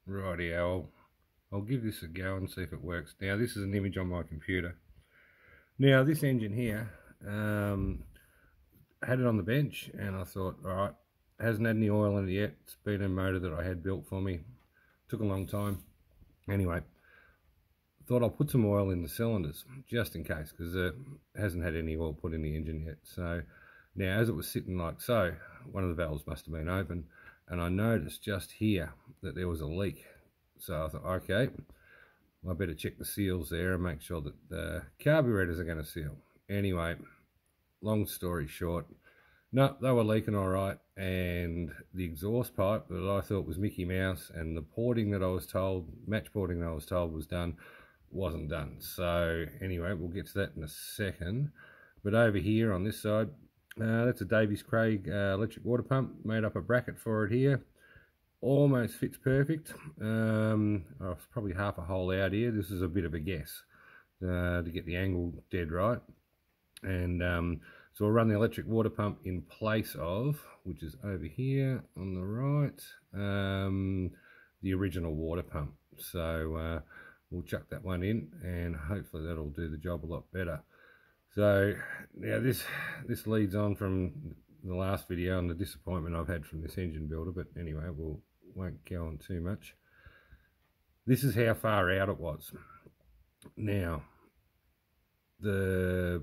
Rightio, I'll give this a go and see if it works. Now this is an image on my computer. Now this engine here, had it on the bench and I thought, alright, hasn't had any oil in it yet. It's been a motor that I had built for me. Took a long time. Anyway, thought I'll put some oil in the cylinders just in case, because it hasn't had any oil put in the engine yet. So now as it was sitting like so, one of the valves must have been open, and I noticed just here that there was a leak. So I thought, okay, I better check the seals there and make sure that the carburetors are going to seal. Anyway, long story short, no, they were leaking all right, and the exhaust pipe that I thought was Mickey Mouse and the porting that I was told, match porting that I was told was done, wasn't done. So anyway, we'll get to that in a second. But over here on this side, that's a Davies Craig electric water pump. Made up a bracket for it here. Almost fits perfect. It's probably half a hole out here. This is a bit of a guess to get the angle dead right. And so we'll run the electric water pump in place of, which is over here on the right, the original water pump. So we'll chuck that one in and hopefully that'll do the job a lot better. So now this leads on from the last video and the disappointment I've had from this engine builder, but anyway, we won't go on too much. This is how far out it was. Now, the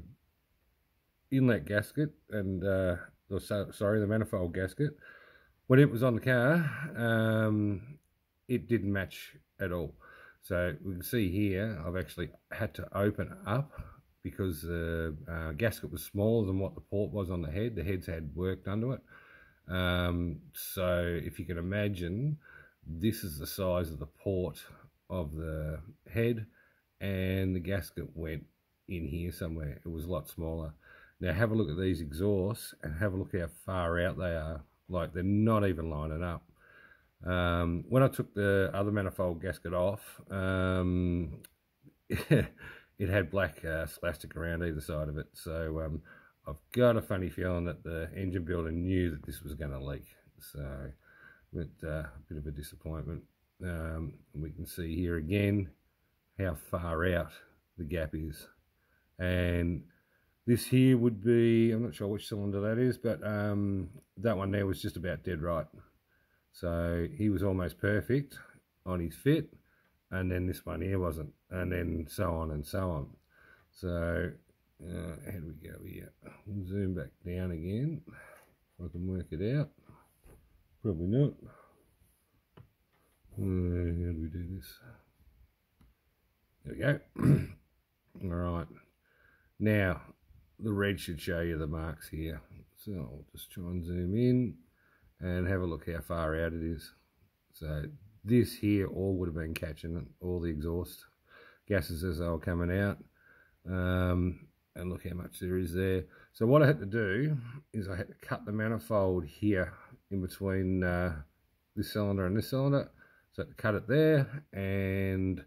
inlet gasket and the manifold gasket, when it was on the car, it didn't match at all. So we can see here I've actually had to open up because the gasket was smaller than what the port was on the head. The heads had worked under it. So if you can imagine, this is the size of the port of the head, and the gasket went in here somewhere. It was a lot smaller. Now have a look at these exhausts and have a look how far out they are. Like, they're not even lining up. When I took the other manifold gasket off, it had black splastic around either side of it. So I've got a funny feeling that the engine builder knew that this was going to leak. So but, a bit of a disappointment. We can see here again how far out the gap is. And this here would be, I'm not sure which cylinder that is, but that one there was just about dead right. So he was almost perfect on his fit, and then this one here wasn't, and then so on and so on. So how do we go here? We'll zoom back down again if I can work it out. Probably not. How do we do this? There we go. All right. Now the red should show you the marks here. So I'll just try and zoom in and have a look how far out it is. So this here all would have been catching it, all the exhaust gases as they were coming out. And look how much there is there. So what I had to do is I had to cut the manifold here in between this cylinder and this cylinder. So I had to cut it there, and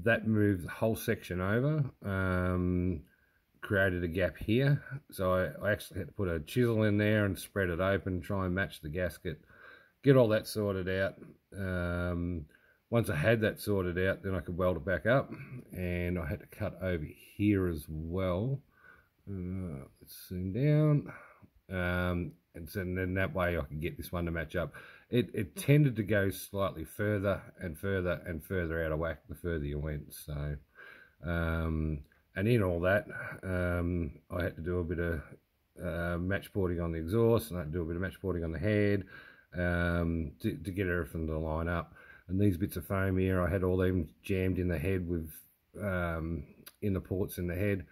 that moved the whole section over, created a gap here. So I actually had to put a chisel in there and spread it open, try and match the gasket, get all that sorted out. Once I had that sorted out, then I could weld it back up, and I had to cut over here as well. Let's zoom down, and so then that way I could get this one to match up. It tended to go slightly further and further and further out of whack the further you went. So and in all that, I had to do a bit of match porting on the exhaust, and I had to do a bit of match porting on the head to get everything to line up. And these bits of foam here, I had all them jammed in the head with in the ports in the head,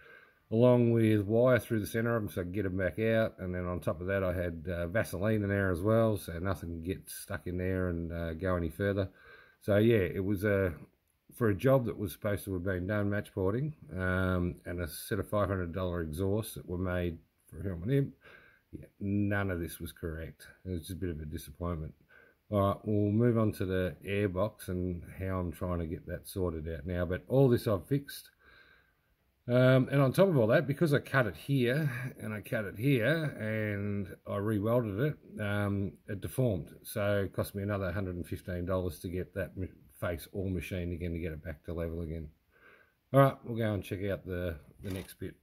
along with wire through the centre of them so I could get them back out. And then on top of that, I had Vaseline in there as well, so nothing can get stuck in there and go any further. So yeah, it was for a job that was supposed to have been done, match porting, and a set of $500 exhausts that were made for Hillman Imp. Yeah, none of this was correct. It was just a bit of a disappointment. All right, we'll move on to the airbox and how I'm trying to get that sorted out now. But all this I've fixed. And on top of all that, because I cut it here and I cut it here and I re-welded it, it deformed. So it cost me another $115 to get that face all machined again to get it back to level again. All right, we'll go and check out the next bit.